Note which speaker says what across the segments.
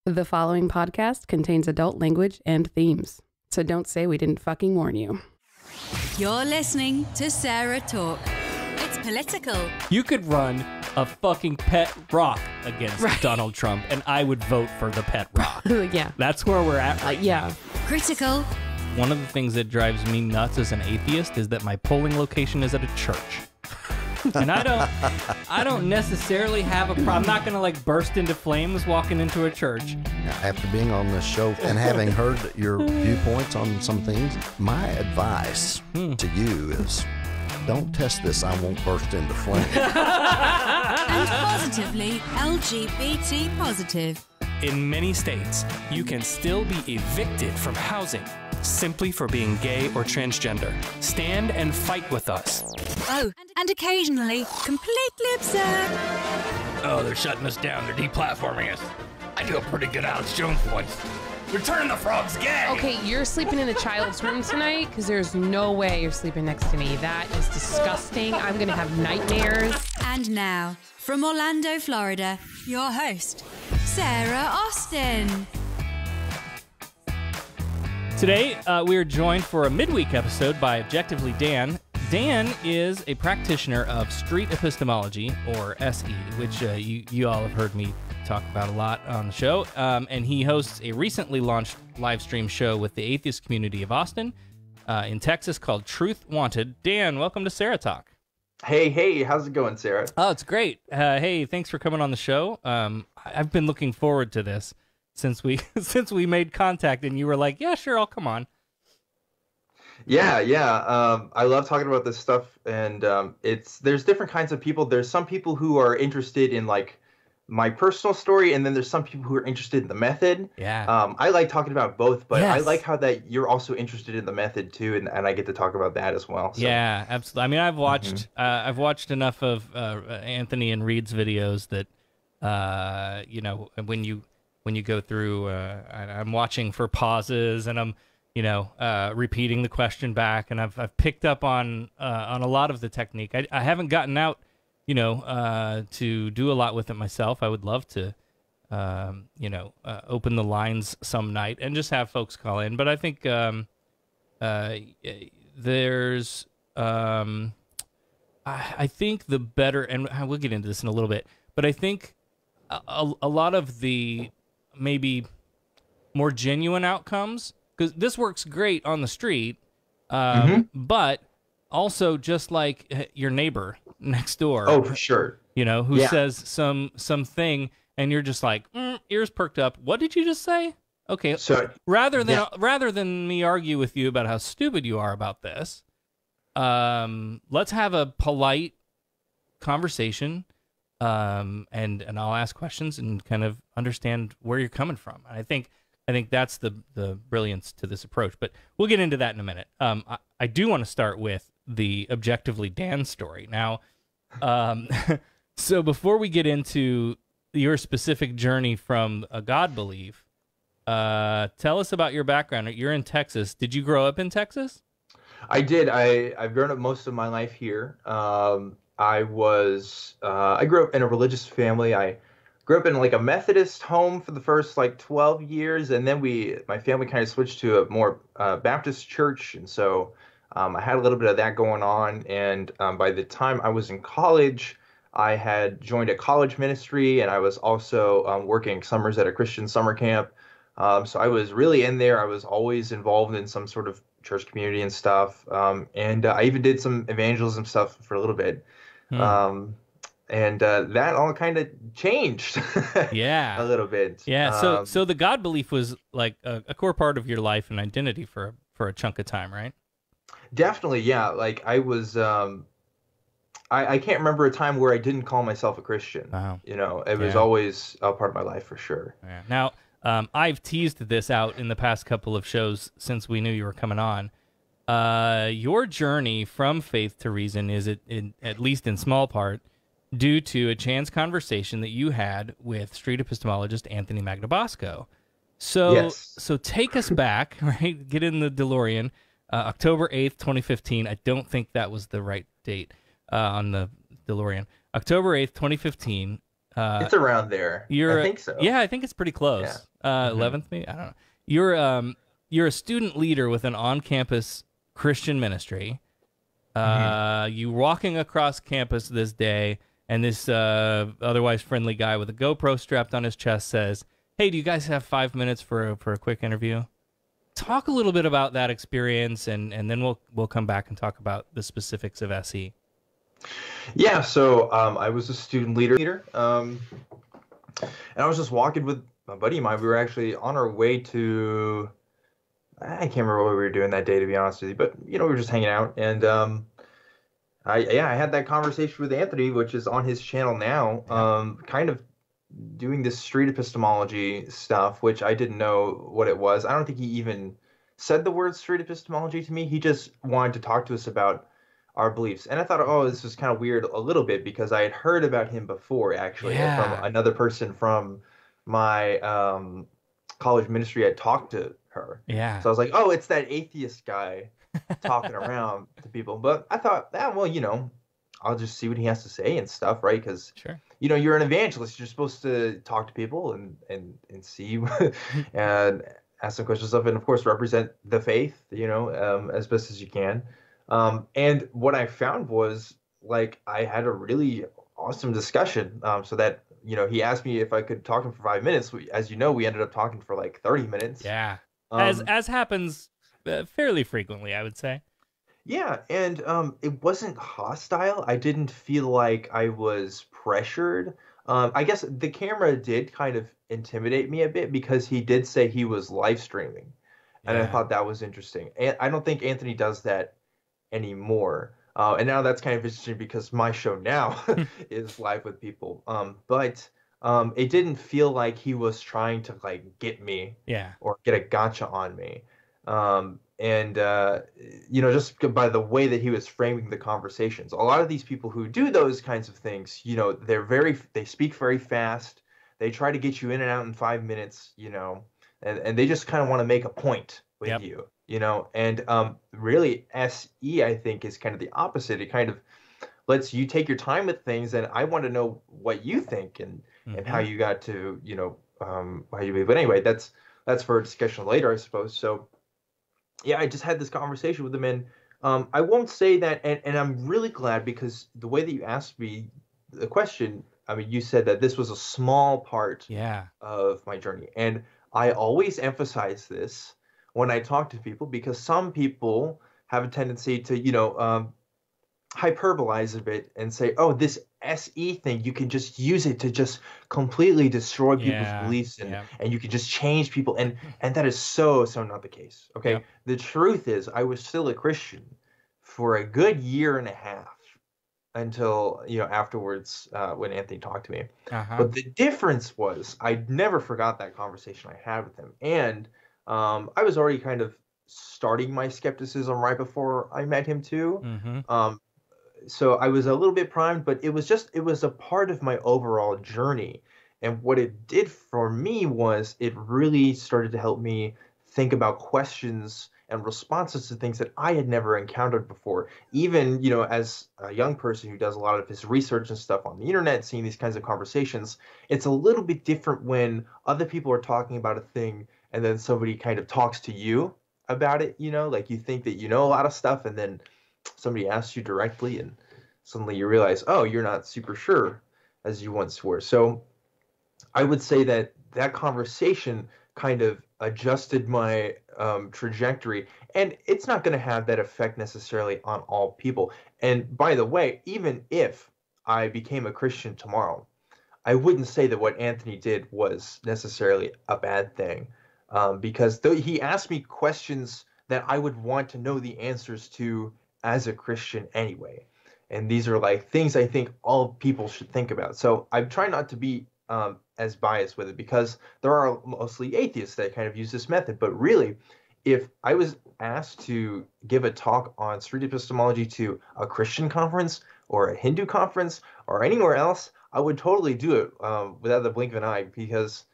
Speaker 1: The following podcast contains adult language and themes, so don't say we didn't fucking warn you.
Speaker 2: You're listening to SarahTalk. It's political.
Speaker 3: You could run a fucking pet rock against Donald Trump, and I would vote for the pet rock.
Speaker 1: Yeah.
Speaker 3: That's where we're at right
Speaker 1: yeah.
Speaker 2: Critical.
Speaker 3: One of the things that drives me nuts as an atheist is that my polling location is at a church. And I don't necessarily have a problem. I'm not going to like burst into flames walking into a church.
Speaker 4: After being on this show and having heard your viewpoints on some things, my advice to you is don't test this. I won't burst into flames.
Speaker 2: And positively LGBT positive.
Speaker 5: In many states, you can still be evicted from housing simply for being gay or transgender. Stand and fight with us.
Speaker 2: Oh, and occasionally completely absurd.
Speaker 6: Oh, they're shutting us down. They're deplatforming us. I do a pretty good Alex Jones voice. We're turning the frogs gay.
Speaker 1: Okay, you're sleeping in the child's room tonight because there's no way you're sleeping next to me. That is disgusting. I'm going to have nightmares.
Speaker 2: And now, from Orlando, Florida, your host, Sarah Austin.
Speaker 3: Today, we are joined for a midweek episode by Objectively Dan. Dan is a practitioner of street epistemology, or SE, which you all have heard me talk about a lot on the show. And he hosts a recently launched live stream show with the atheist community of Austin in Texas called Truth Wanted. Dan, welcome to SarahTalk.
Speaker 7: Hey, how's it going, Sarah?
Speaker 3: Oh, it's great. Hey, thanks for coming on the show. I've been looking forward to this since we made contact, and you were like, yeah, sure, I'll come on.
Speaker 7: Yeah. I love talking about this stuff, and there's different kinds of people. There's some people who are interested in like my personal story, and then there's some people who are interested in the method.
Speaker 3: Yeah.
Speaker 7: I like talking about both, but
Speaker 3: Yes.
Speaker 7: I like how that you're also interested in the method too, and I get to talk about that as well. So.
Speaker 3: Yeah, absolutely. I mean, I've watched enough of Anthony and Reed's videos that when you go through, I'm watching for pauses, and I'm repeating the question back, and I've picked up on a lot of the technique. I haven't gotten out, to do a lot with it myself. I would love to, open the lines some night and just have folks call in. But I think there's, I think the better, and we'll get into this in a little bit, but I think a lot of the maybe more genuine outcomes, because this works great on the street, but also just like your neighbor next door.
Speaker 7: Oh, for sure.
Speaker 3: Who says something, and you're just like, ears perked up. What did you just say? Okay. So rather than me argue with you about how stupid you are about this, let's have a polite conversation, and I'll ask questions and kind of understand where you're coming from. And I think that's the brilliance to this approach, but we'll get into that in a minute. I do want to start with the Objectively Dan story. Now, so before we get into your specific journey from a God belief, tell us about your background. You're in Texas. Did you grow up in Texas?
Speaker 7: I did. I've grown up most of my life here. I grew up in a religious family. I grew up in like a Methodist home for the first like 12 years, and then my family kind of switched to a more Baptist church, and so I had a little bit of that going on. And by the time I was in college, I had joined a college ministry, and I was also working summers at a Christian summer camp. So I was really in there. I was always involved in some sort of church community and stuff, and I even did some evangelism stuff for a little bit. And that all kind of changed a little bit.
Speaker 3: Yeah, so the God belief was like a core part of your life and identity for a chunk of time, right?
Speaker 7: Definitely, yeah. Like I was, I can't remember a time where I didn't call myself a Christian.
Speaker 3: Wow.
Speaker 7: It was always a part of my life for sure.
Speaker 3: Yeah. Now, I've teased this out in the past couple of shows since we knew you were coming on. Your journey from faith to reason is, at least in small part, due to a chance conversation that you had with street epistemologist Anthony Magnabosco. So take us back, right? Get in the DeLorean, October 8th, 2015. I don't think that was the right date on the DeLorean. October 8th, 2015.
Speaker 7: It's around there. I think so.
Speaker 3: Yeah, I think it's pretty close. Yeah. 11th, maybe? I don't know. You're a student leader with an on-campus Christian ministry. You walking across campus this day, and this otherwise friendly guy with a GoPro strapped on his chest says, "Hey, do you guys have 5 minutes for a quick interview?" Talk a little bit about that experience, and then we'll come back and talk about the specifics of SE.
Speaker 7: Yeah, so I was a student leader, and I was just walking with a buddy of mine. We were actually on our way to, I can't remember what we were doing that day, to be honest with you, but we were just hanging out, and I had that conversation with Anthony, which is on his channel now, kind of doing this street epistemology stuff, which I didn't know what it was. I don't think he even said the word street epistemology to me. He just wanted to talk to us about our beliefs. And I thought, oh, this was kind of weird a little bit, because I had heard about him before, actually, from another person from my college ministry. I talked to her. Yeah. So I was like, oh, it's that atheist guy talking around to people. But I thought, well, I'll just see what he has to say and stuff, right? Because, you're an evangelist. You're supposed to talk to people and see and ask some questions stuff, and of course represent the faith, as best as you can. And what I found was, like, I had a really awesome discussion. So that, he asked me if I could talk to him for 5 minutes. As you know, we ended up talking for like 30 minutes.
Speaker 3: Yeah. As happens fairly frequently, I would say.
Speaker 7: Yeah, and it wasn't hostile. I didn't feel like I was pressured. I guess the camera did kind of intimidate me a bit, because he did say he was live streaming. And I thought that was interesting. And I don't think Anthony does that anymore. And now that's kind of interesting, because my show now is live with people. But it didn't feel like he was trying to, like, get me or get a gotcha on me. Just by the way that he was framing the conversations, a lot of these people who do those kinds of things, they speak very fast. They try to get you in and out in 5 minutes, and they just kind of want to make a point with you, and really SE, I think, is kind of the opposite. It kind of lets you take your time with things, and I want to know what you think and how you got to, how you believe. But anyway, that's for a discussion later, I suppose. So yeah, I just had this conversation with him, and I won't say that, and I'm really glad, because the way that you asked me the question, I mean, you said that this was a small part of my journey, and I always emphasize this when I talk to people, because some people have a tendency to, hyperbolize a bit and say, oh, this SE thing, you can just use it to just completely destroy people's beliefs, and you can just change people, and that is so not the case. Okay, the truth is, I was still a Christian for a good year and a half until afterwards, when Anthony talked to me. But the difference was, I never forgot that conversation I had with him, and I was already kind of starting my skepticism right before I met him too. So I was a little bit primed, but it was a part of my overall journey. And what it did for me was, it really started to help me think about questions and responses to things that I had never encountered before. Even, as a young person who does a lot of his research and stuff on the internet, seeing these kinds of conversations, it's a little bit different when other people are talking about a thing and then somebody kind of talks to you about it, like you think that you know a lot of stuff, and then somebody asks you directly, and suddenly you realize, oh, you're not super sure as you once were. So I would say that conversation kind of adjusted my trajectory, and it's not going to have that effect necessarily on all people. And by the way, even if I became a Christian tomorrow, I wouldn't say that what Anthony did was necessarily a bad thing, because though he asked me questions that I would want to know the answers to as a Christian anyway. And these are like things I think all people should think about. So I try not to be as biased with it, because there are mostly atheists that kind of use this method. But really, if I was asked to give a talk on street epistemology to a Christian conference or a Hindu conference or anywhere else, I would totally do it without the blink of an eye, because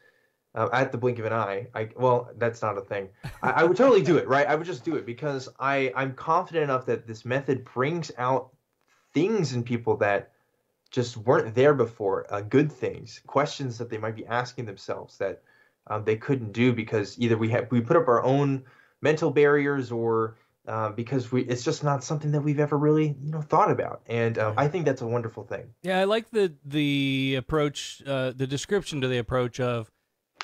Speaker 7: at the blink of an eye, well, that's not a thing. I would totally do it, right? I would just do it, because I'm confident enough that this method brings out things in people that just weren't there before, good things, questions that they might be asking themselves that they couldn't do because either we put up our own mental barriers or because it's just not something that we've ever really thought about. And I think that's a wonderful thing.
Speaker 3: Yeah, I like the approach, the description to the approach of,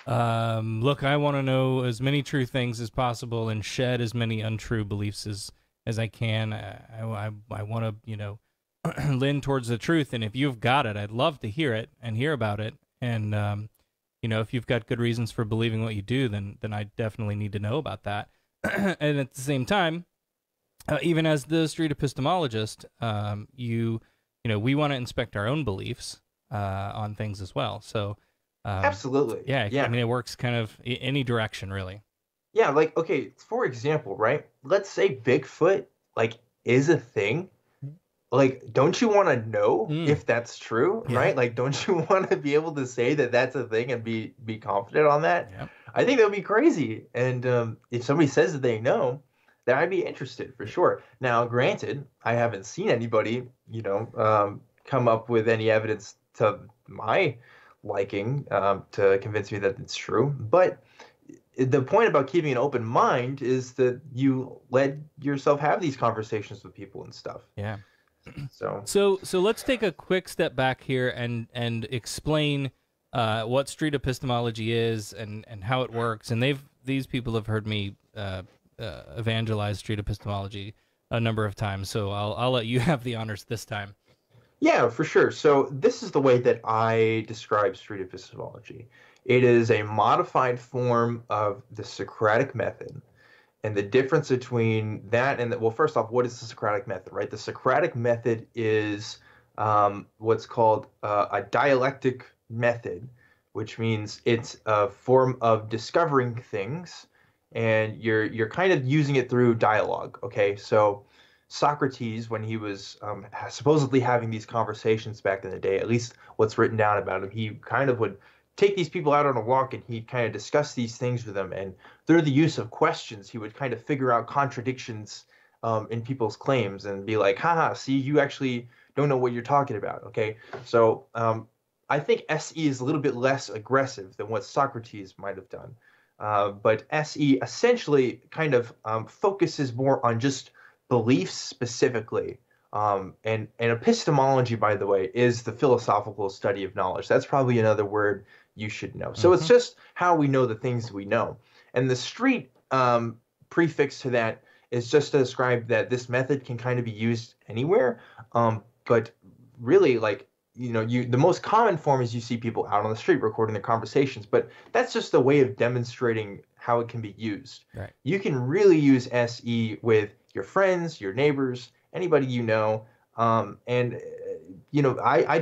Speaker 3: look, I want to know as many true things as possible and shed as many untrue beliefs as I can. I want to, lean towards the truth. And if you've got it, I'd love to hear it and hear about it. And, if you've got good reasons for believing what you do, then I definitely need to know about that. And at the same time, even as the street epistemologist, we want to inspect our own beliefs on things as well. So,
Speaker 7: absolutely.
Speaker 3: Yeah. I mean, it works kind of any direction, really.
Speaker 7: Yeah. Like, okay, for example, right? Let's say Bigfoot, is a thing. Don't you want to know if that's true, right? Don't you want to be able to say that that's a thing and be confident on that?
Speaker 3: Yep.
Speaker 7: I think that would be crazy. And if somebody says that they know, then I'd be interested for sure. Now, granted, I haven't seen anybody, come up with any evidence to my liking to convince me that it's true. But the point about keeping an open mind is that you let yourself have these conversations with people and stuff.
Speaker 3: Yeah.
Speaker 7: So
Speaker 3: let's take a quick step back here and explain what street epistemology is and how it works. And these people have heard me evangelize street epistemology a number of times. So I'll let you have the honors this time.
Speaker 7: Yeah, for sure. So this is the way that I describe street epistemology. It is a modified form of the Socratic method. And the difference between that and well, first off, what is the Socratic method, right? The Socratic method is what's called a dialectic method, which means it's a form of discovering things, and you're kind of using it through dialogue. Okay, so Socrates, when he was supposedly having these conversations back in the day, at least what's written down about him, he kind of would take these people out on a walk and he'd kind of discuss these things with them. And through the use of questions, he would kind of figure out contradictions in people's claims and be like, haha, see, you actually don't know what you're talking about. Okay, so I think SE is a little bit less aggressive than what Socrates might have done. But SE essentially kind of focuses more on just beliefs specifically. And epistemology, by the way, is the philosophical study of knowledge. That's probably another word you should know. So it's just how we know the things we know. And the street prefix to that is just to describe that this method can kind of be used anywhere. But really, the most common form is you see people out on the street recording their conversations, but that's just a way of demonstrating how it can be used.
Speaker 3: Right.
Speaker 7: You can really use SE with your friends, your neighbors, anybody you know. I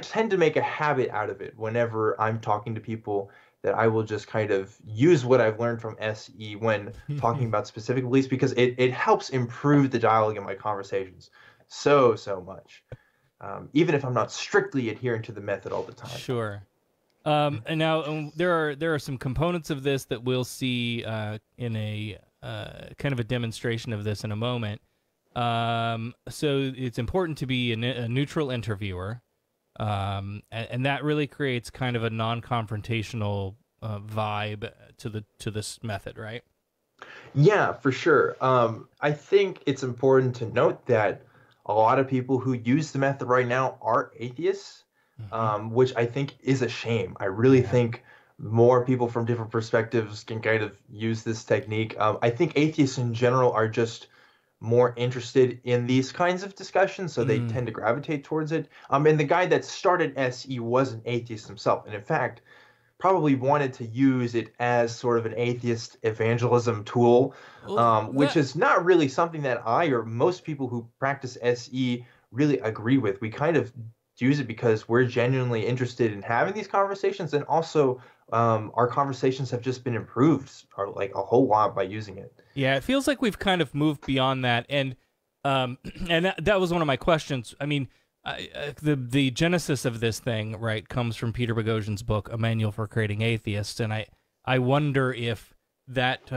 Speaker 7: tend to make a habit out of it whenever I'm talking to people, that I will just kind of use what I've learned from SE when talking about specific beliefs, because it helps improve the dialogue in my conversations so much. Even if I'm not strictly adhering to the method all the time.
Speaker 3: Sure. And now there are some components of this that we'll see in a kind of a demonstration of this in a moment. So it's important to be a neutral interviewer, and that really creates kind of a non-confrontational vibe to this method, right?
Speaker 7: Yeah, for sure. I think it's important to note that a lot of people who use the method right now are atheists, which I think is a shame. I really think more people from different perspectives can kind of use this technique. I think atheists in general are just more interested in these kinds of discussions, so they tend to gravitate towards it. And the guy that started SE was an atheist himself, and in fact probably wanted to use it as sort of an atheist evangelism tool, which is not really something that I or most people who practice SE really agree with. We kind of use it because we're genuinely interested in having these conversations, and also our conversations have just been improved a whole lot by using it.
Speaker 3: Yeah, it feels like we've kind of moved beyond that, and that was one of my questions. I mean, the genesis of this thing, right, comes from Peter Boghossian's book, A Manual for Creating Atheists, and I wonder if that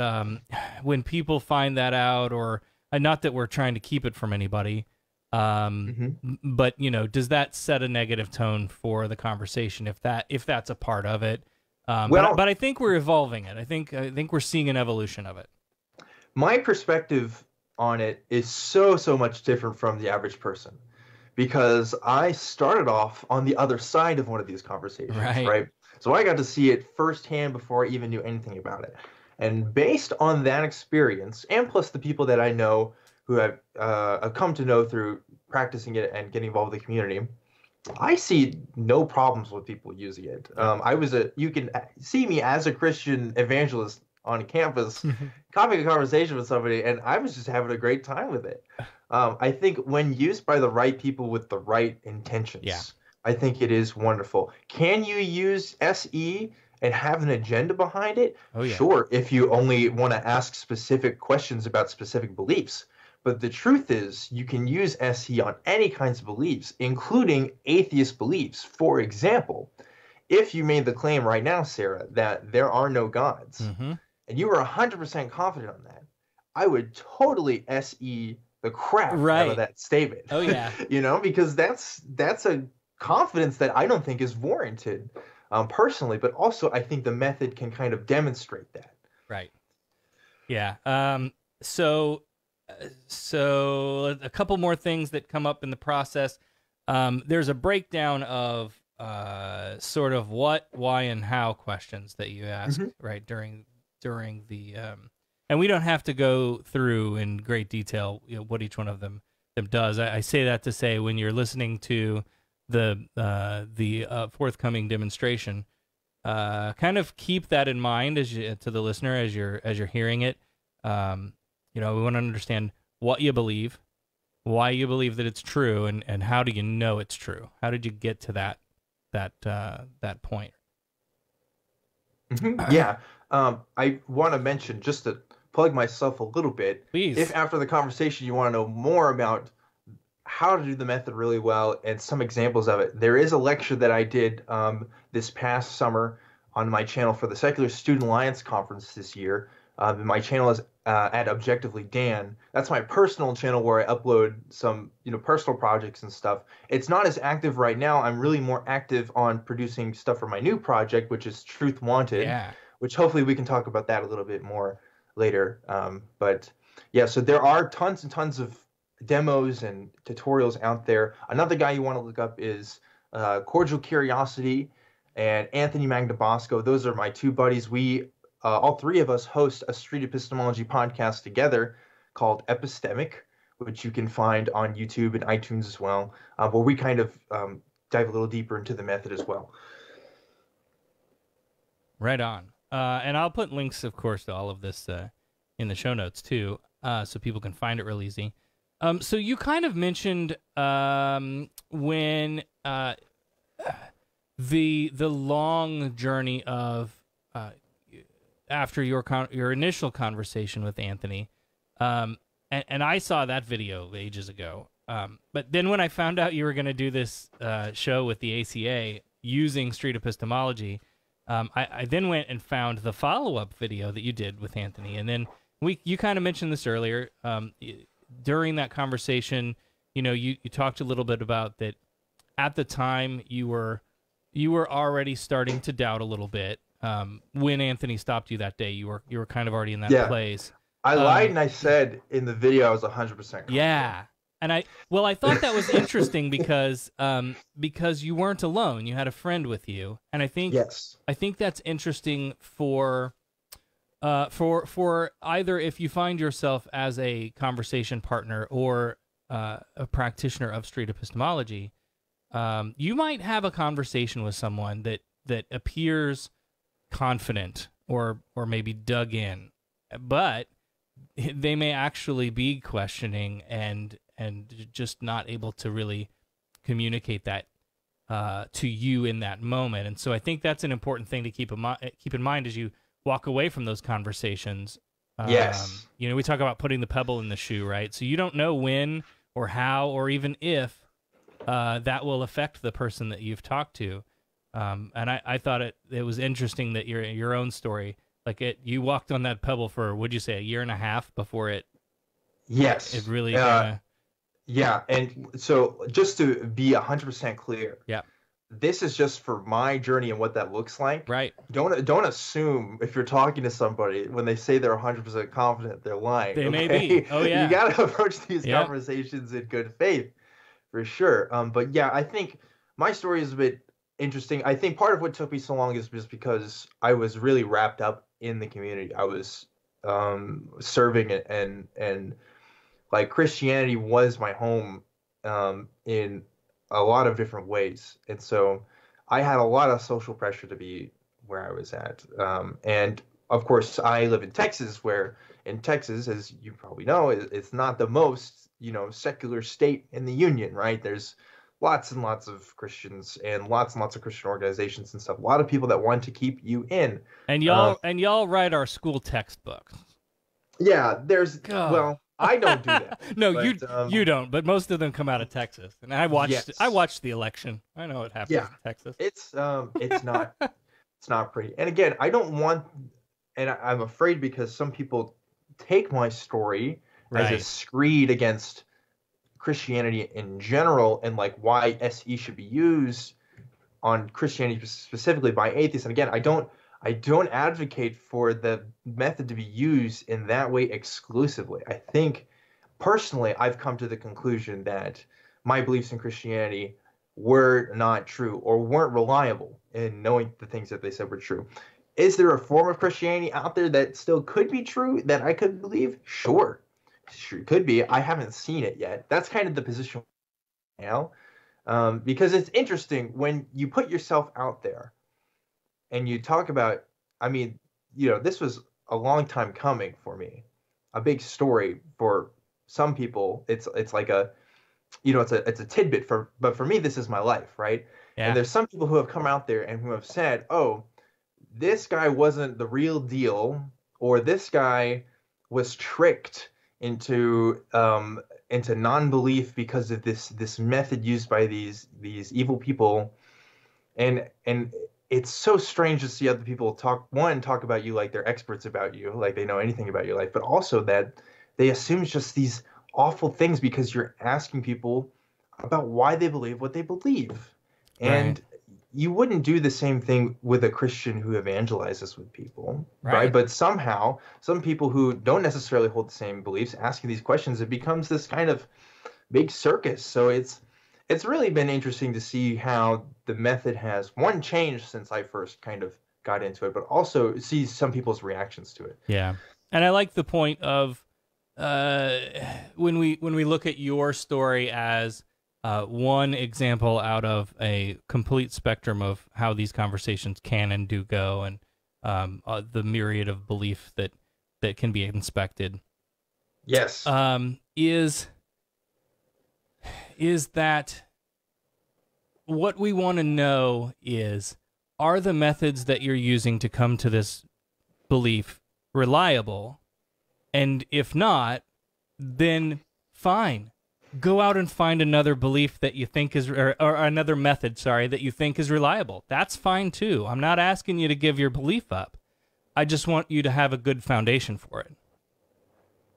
Speaker 3: when people find that out, or not that we're trying to keep it from anybody, But does that set a negative tone for the conversation if that's a part of it? But I think we're evolving it. I think we're seeing an evolution of it.
Speaker 7: My perspective on it is so much different from the average person, because I started off on the other side of one of these conversations, right? So I got to see it firsthand before I even knew anything about it. And based on that experience, and plus the people that I know who have come to know through practicing it and getting involved with the community, I see no problems with people using it. You can see me as a Christian evangelist on campus having a conversation with somebody, and I was just having a great time with it. I think when used by the right people with the right intentions, I think it is wonderful. Can you use SE and have an agenda behind it?
Speaker 3: Oh, yeah.
Speaker 7: Sure, if you only want to ask specific questions about specific beliefs. But the truth is, you can use SE on any kinds of beliefs, including atheist beliefs. For example, if you made the claim right now, Sarah, that there are no gods, and you were 100% confident on that, I would totally SE the crap out of that statement.
Speaker 3: Oh, yeah.
Speaker 7: Because that's a confidence that I don't think is warranted, personally. But also, I think the method can kind of demonstrate that.
Speaker 3: Right. Yeah. So a couple more things that come up in the process. There's a breakdown of sort of what, why, and how questions that you ask right during the and we don't have to go through in great detail what each one of them does. I say that to say, when you're listening to the forthcoming demonstration, kind of keep that in mind to the listener as you're hearing it. We want to understand what you believe, why you believe that it's true, and how do you know it's true? How did you get to that point?
Speaker 7: Yeah. I want to mention, just to plug myself a little bit,
Speaker 3: please,
Speaker 7: if after the conversation you want to know more about how to do the method really well and some examples of it, there is a lecture that I did this past summer on my channel for the Secular Student Alliance Conference this year. My channel is at Objectively Dan. That's my personal channel where I upload some personal projects and stuff. It's not as active right now. I'm really more active on producing stuff for my new project, which is Truth Wanted, which hopefully we can talk about that a little bit more later. But yeah, so there are tons and tons of demos and tutorials out there. Another guy you want to look up is Cordial Curiosity and Anthony Magnabosco. Those are my two buddies. We all three of us host a street epistemology podcast together called Epistemic, which you can find on YouTube and iTunes as well, where we kind of dive a little deeper into the method as well.
Speaker 3: Right on. And I'll put links, of course, to all of this in the show notes too, so people can find it real easy. So you kind of mentioned when the long journey of after your initial conversation with Anthony, and I saw that video ages ago. But then when I found out you were going to do this show with the ACA using street epistemology, I then went and found the follow-up video that you did with Anthony, and then you kind of mentioned this earlier. During that conversation, you talked a little bit about that. At the time, you were already starting to doubt a little bit. When Anthony stopped you that day, you were kind of already in that place.
Speaker 7: I lied and I said in the video I was 100% confident.
Speaker 3: Yeah, and I thought that was interesting because you weren't alone. You had a friend with you, and I think that's interesting for either if you find yourself as a conversation partner or a practitioner of street epistemology, you might have a conversation with someone that appears confident or maybe dug in, but they may actually be questioning and just not able to really communicate that to you in that moment. And so I think that's an important thing to keep in mind as you walk away from those conversations.
Speaker 7: Yes.
Speaker 3: We talk about putting the pebble in the shoe, right? So you don't know when or how or even if that will affect the person that you've talked to. And I thought it was interesting that your own story, you walked on that pebble for, would you say, a year and a half before it?
Speaker 7: Yes.
Speaker 3: It really.
Speaker 7: Yeah, and so just to be 100% clear,
Speaker 3: Yeah.
Speaker 7: this is just for my journey and what that looks like.
Speaker 3: Right.
Speaker 7: Don't assume if you're talking to somebody when they say they're 100% confident they're lying.
Speaker 3: They
Speaker 7: okay?
Speaker 3: may be. Oh yeah.
Speaker 7: You got to approach these
Speaker 3: Yep.
Speaker 7: conversations in good faith, for sure. But yeah, I think my story is a bit interesting. I think part of what took me so long is just because I was really wrapped up in the community. I was serving it, and like Christianity was my home in a lot of different ways. And so I had a lot of social pressure to be where I was at. And of course, I live in Texas, where in Texas, as you probably know, it's not the most, secular state in the union, right? There's lots and lots of Christians and lots of Christian organizations and stuff. A lot of people that want to keep you in.
Speaker 3: And y'all write our school textbooks.
Speaker 7: Yeah,
Speaker 3: God.
Speaker 7: Well, I don't do that.
Speaker 3: No,
Speaker 7: but,
Speaker 3: you don't. But most of them come out of Texas, and I watched the election. I know what happens in Texas.
Speaker 7: It's not pretty. And again, I don't want, and I'm afraid because some people take my story as a screed against Christianity in general, and like why SE should be used on Christianity specifically by atheists. And again, I don't advocate for the method to be used in that way exclusively. I think, personally, I've come to the conclusion that my beliefs in Christianity were not true or weren't reliable in knowing the things that they said were true. Is there a form of Christianity out there that still could be true, that I could believe? Sure could be. I haven't seen it yet. That's kind of the position now, because it's interesting when you put yourself out there and you talk about, this was a long time coming for me, a big story for some people. It's like it's a tidbit but for me, this is my life, right? Yeah. And there's some people who have come out there and who have said, oh, this guy wasn't the real deal, or this guy was tricked into non-belief because of this method used by these evil people, and it's so strange to see other people talk about you like they're experts about you, like they know anything about your life, but also that they assume just these awful things because you're asking people about why they believe what they believe. And you wouldn't do the same thing with a Christian who evangelizes with people, right? But somehow, some people who don't necessarily hold the same beliefs, asking these questions, it becomes this kind of big circus. So it's really been interesting to see how the method has, one, changed since I first kind of got into it, but also see some people's reactions to it.
Speaker 3: Yeah. And I like the point of when we look at your story as one example out of a complete spectrum of how these conversations can and do go, and the myriad of belief that can be inspected.
Speaker 7: Yes.
Speaker 3: Is that what we want to know is, are the methods that you're using to come to this belief reliable? And if not, then fine. Go out and find another belief that you think is, or another method, that you think is reliable. That's fine too. I'm not asking you to give your belief up. I just want you to have a good foundation for it.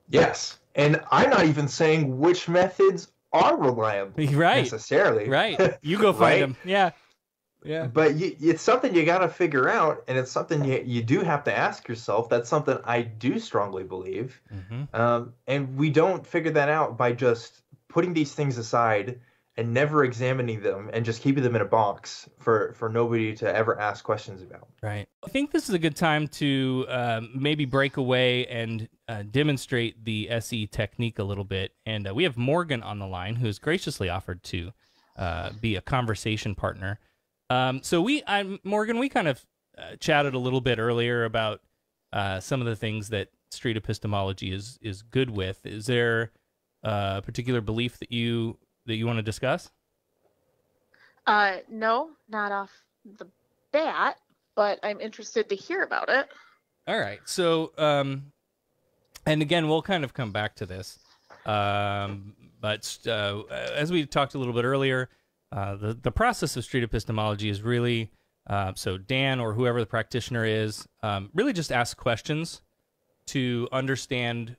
Speaker 7: Yes. And I'm not even saying which methods are reliable necessarily.
Speaker 3: Right. You go find them. Yeah. Yeah.
Speaker 7: But it's something you got to figure out, and it's something you do have to ask yourself. That's something I do strongly believe. Mm-hmm. And we don't figure that out by just putting these things aside and never examining them and just keeping them in a box for nobody to ever ask questions about.
Speaker 3: Right. I think this is a good time to maybe break away and demonstrate the SE technique a little bit. And we have Morgan on the line, who has graciously offered to be a conversation partner. So Morgan, we kind of chatted a little bit earlier about some of the things that street epistemology is good with. Is there a particular belief that you want to discuss?
Speaker 8: No, not off the bat, but I'm interested to hear about it.
Speaker 3: All right. So, and again, we'll kind of come back to this. But as we talked a little bit earlier, the process of street epistemology is really, so Dan or whoever the practitioner is, really just ask questions to understand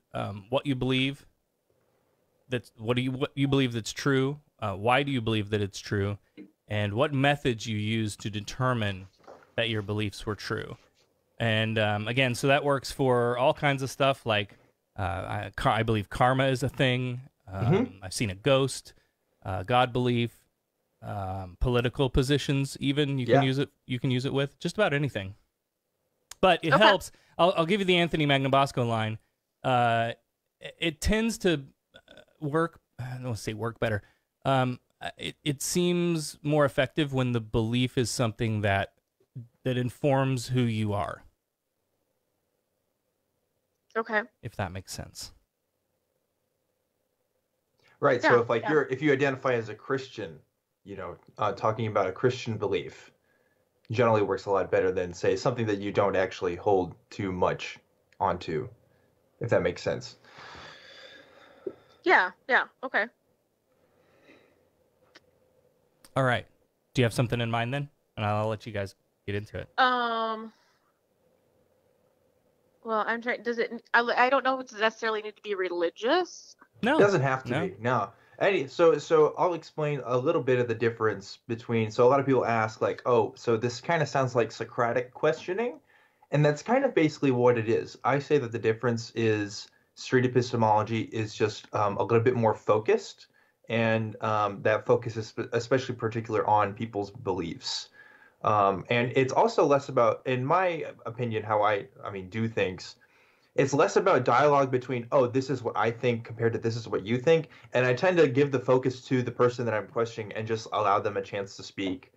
Speaker 3: what you believe. what you believe that's true? Why do you believe that it's true? And what methods you use to determine that your beliefs were true? And again, so that works for all kinds of stuff. Like I believe karma is a thing. I've seen a ghost, God belief, political positions. Even you can use it. You can use it with just about anything. But it helps. I'll give you the Anthony Magnabosco line. It tends to work. I don't want to say work better. It seems more effective when the belief is something that informs who you are.
Speaker 8: Okay.
Speaker 3: If that makes sense.
Speaker 7: Right. So if you identify as a Christian, talking about a Christian belief generally works a lot better than, say, something that you don't actually hold too much onto, if that makes sense.
Speaker 8: Yeah. Okay.
Speaker 3: All right. Do you have something in mind then? And I'll let you guys get into it.
Speaker 8: Well, I'm trying. Does it? I don't know if it necessarily need to be religious.
Speaker 3: No,
Speaker 7: it doesn't have to be. No. So I'll explain a little bit of the difference between. So a lot of people ask, like, oh, so this kind of sounds like Socratic questioning, and that's kind of basically what it is. I say that the difference is street epistemology is just a little bit more focused, and that focus is especially particular on people's beliefs. And it's also less about, in my opinion, how I do things. It's less about dialogue between, oh, this is what I think compared to this is what you think. And I tend to give the focus to the person that I'm questioning and just allow them a chance to speak,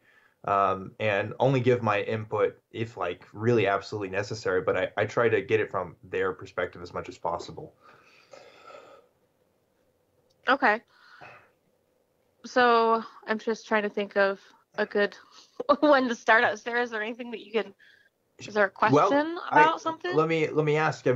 Speaker 7: and only give my input if really absolutely necessary. But I try to get it from their perspective as much as possible.
Speaker 8: Okay. So I'm just trying to think of a good one to start out. Sarah, is there anything that you can? Is there a question about something?
Speaker 7: Let me ask.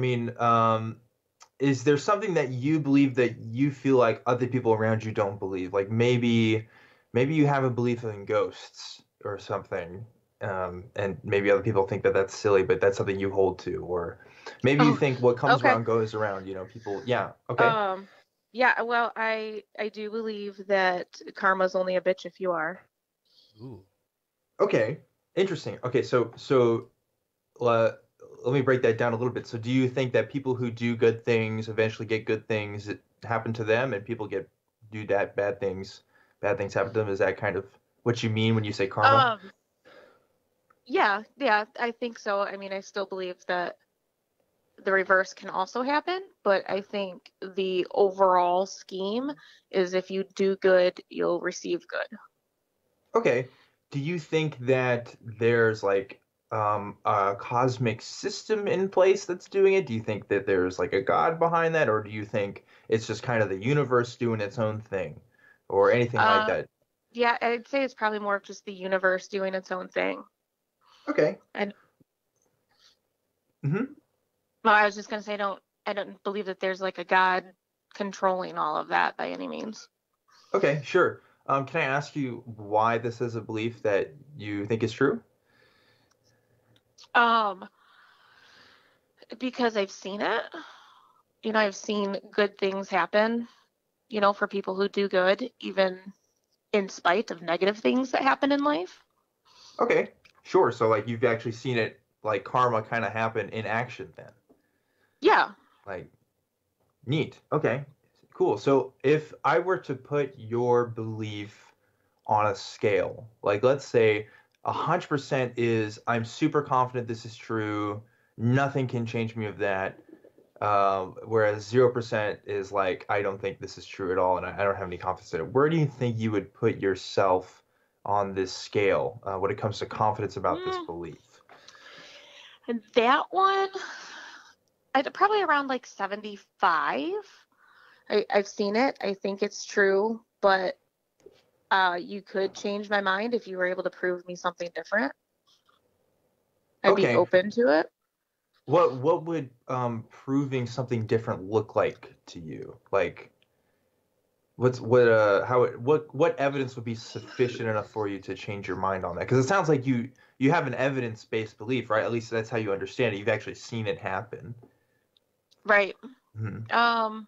Speaker 7: Is there something that you believe that you feel like other people around you don't believe? Like maybe you have a belief in ghosts or something, and maybe other people think that that's silly, but that's something you hold to, or maybe you think what comes around goes around. People. Yeah. Okay.
Speaker 8: Yeah. Well, I do believe that karma's only a bitch if you are.
Speaker 3: Ooh.
Speaker 7: Okay. Interesting. Okay. So let me break that down a little bit. So do you think that people who do good things eventually get good things that happen to them, and people do that bad things happen to them? Is that kind of what you mean when you say karma?
Speaker 8: Yeah, I think so. I still believe that the reverse can also happen, but I think the overall scheme is if you do good, you'll receive good.
Speaker 7: Okay. Do you think that there's a cosmic system in place that's doing it? Do you think that there's a God behind that, or do you think it's just kind of the universe doing its own thing, or anything like that?
Speaker 8: Yeah, I'd say it's probably more of just the universe doing its own thing.
Speaker 7: Okay.
Speaker 8: And
Speaker 7: well,
Speaker 8: I was just gonna say I don't believe that there's a God controlling all of that by any means.
Speaker 7: Okay, sure. Can I ask you why this is a belief that you think is true?
Speaker 8: Because I've seen it. I've seen good things happen, for people who do good, even in spite of negative things that happen in life.
Speaker 7: Okay, sure. So you've actually seen it, karma kind of happen in action then.
Speaker 8: Yeah.
Speaker 7: Neat. Okay, cool. So if I were to put your belief on a scale, let's say 100% is I'm super confident this is true, nothing can change me of that, whereas 0% is I don't think this is true at all, and I don't have any confidence in it. Where do you think you would put yourself on this scale when it comes to confidence about this belief?
Speaker 8: That one, I'd probably around 75. I've seen it. I think it's true, but you could change my mind if you were able to prove me something different. I'd be open to it.
Speaker 7: What would proving something different look like to you? What evidence would be sufficient enough for you to change your mind on that? Because it sounds like you have an evidence-based belief, right? At least that's how you understand it. You've actually seen it happen.
Speaker 8: Right.
Speaker 7: Mm-hmm.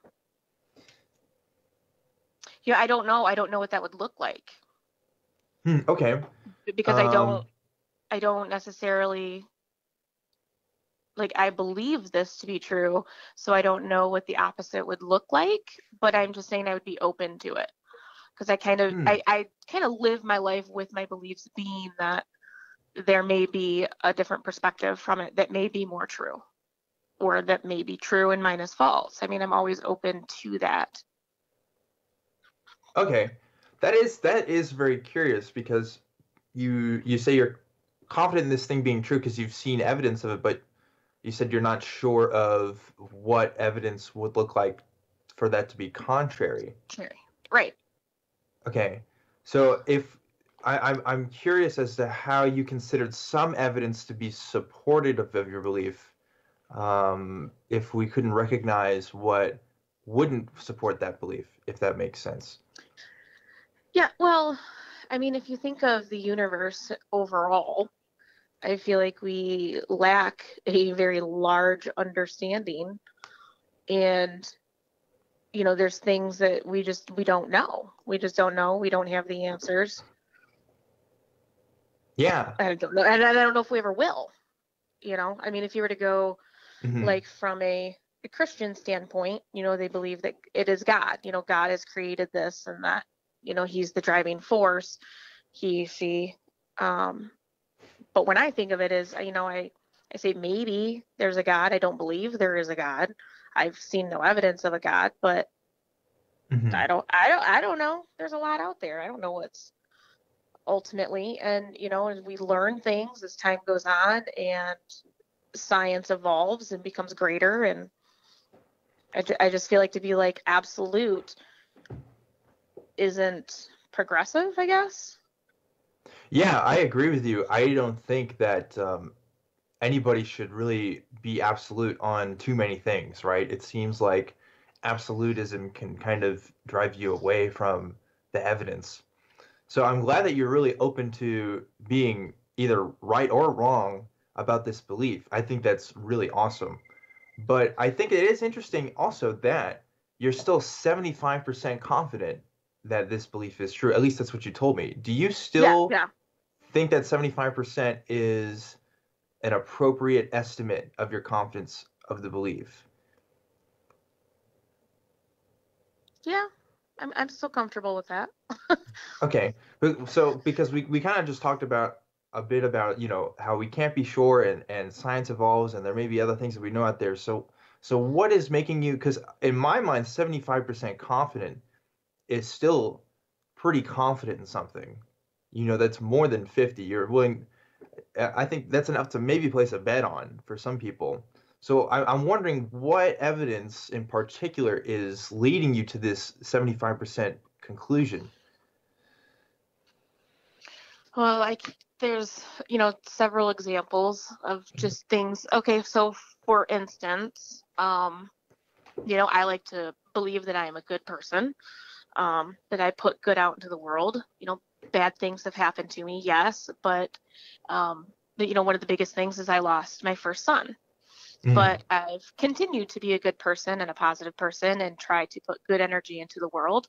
Speaker 8: Yeah, I don't know. I don't know what that would look like.
Speaker 7: Okay.
Speaker 8: Because I don't necessarily, like, I believe this to be true, so I don't know what the opposite would look like, but I'm just saying I would be open to it. Because I kind of live my life with my beliefs being that there may be a different perspective from it that may be more true, or that may be true and mine is false. I mean, I'm always open to that.
Speaker 7: Okay. That is very curious, because you say you're confident in this thing being true because you've seen evidence of it, but you said you're not sure of what evidence would look like for that to be contrary.
Speaker 8: Right.
Speaker 7: Okay. So if I'm curious as to how you considered some evidence to be supportive of your belief, if we couldn't recognize what wouldn't support that belief, if that makes sense.
Speaker 8: Yeah, well, I mean, if you think of the universe overall, I feel like we lack a very large understanding, and there's things that we don't know. We just don't know. We don't have the answers.
Speaker 7: Yeah.
Speaker 8: I don't know, and I don't know if we ever will. I mean, if you were to go like from a Christian standpoint, they believe that it is God. God has created this and that. He's the driving force. He, she. But when I think of it as, I say maybe there's a God. I don't believe there is a God. I've seen no evidence of a God, but I don't know. There's a lot out there. I don't know what's ultimately, and as we learn things as time goes on and science evolves and becomes greater, and I just feel like to be like absolute isn't progressive, I guess.
Speaker 7: Yeah, I agree with you. I don't think that anybody should really be absolute on too many things, right? It seems like absolutism can kind of drive you away from the evidence. So I'm glad that you're really open to being either right or wrong about this belief. I think that's really awesome. But I think it is interesting also that you're still 75% confident that this belief is true. At least that's what you told me. Do you still think that 75% is an appropriate estimate of your confidence of the belief?
Speaker 8: Yeah, I'm still comfortable with that.
Speaker 7: Okay. So because we kind of just talked about a bit about, how we can't be sure, and science evolves, and there may be other things that we know out there. So what is making you, because in my mind, 75% confident is still pretty confident in something. That's more than 50. You're willing, I think that's enough to maybe place a bet on for some people. So I'm wondering what evidence in particular is leading you to this 75% conclusion.
Speaker 8: Well, like there's, several examples of just things. Okay, so for instance, I like to believe that I am a good person, that I put good out into the world. Bad things have happened to me, yes, but one of the biggest things is I lost my first son. But I've continued to be a good person and a positive person and try to put good energy into the world.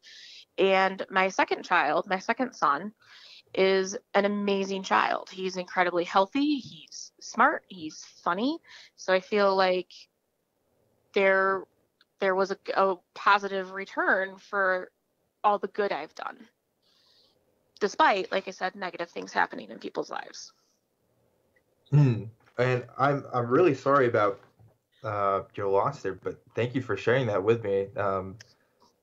Speaker 8: And my second son, is an amazing child. He's incredibly healthy. He's smart. He's funny. So I feel like there was a positive return for all the good I've done, despite, like I said, negative things happening in people's lives.
Speaker 7: And I'm really sorry about your loss there, but thank you for sharing that with me.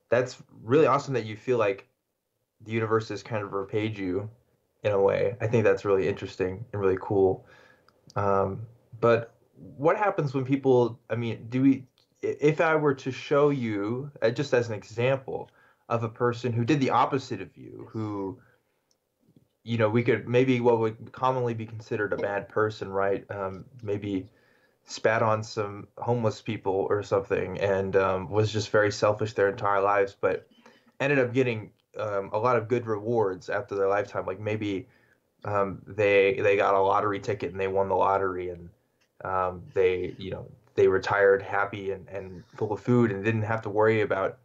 Speaker 7: That's really awesome that you feel like the universe has kind of repaid you in a way. I think that's really interesting and really cool. But what happens when people, if I were to show you, just as an example, of a person who did the opposite of you, who, we could maybe what would commonly be considered a bad person, right? Maybe spat on some homeless people or something, and was just very selfish their entire lives, but ended up getting a lot of good rewards after their lifetime. Like maybe they got a lottery ticket and they won the lottery, and they retired happy and full of food and didn't have to worry about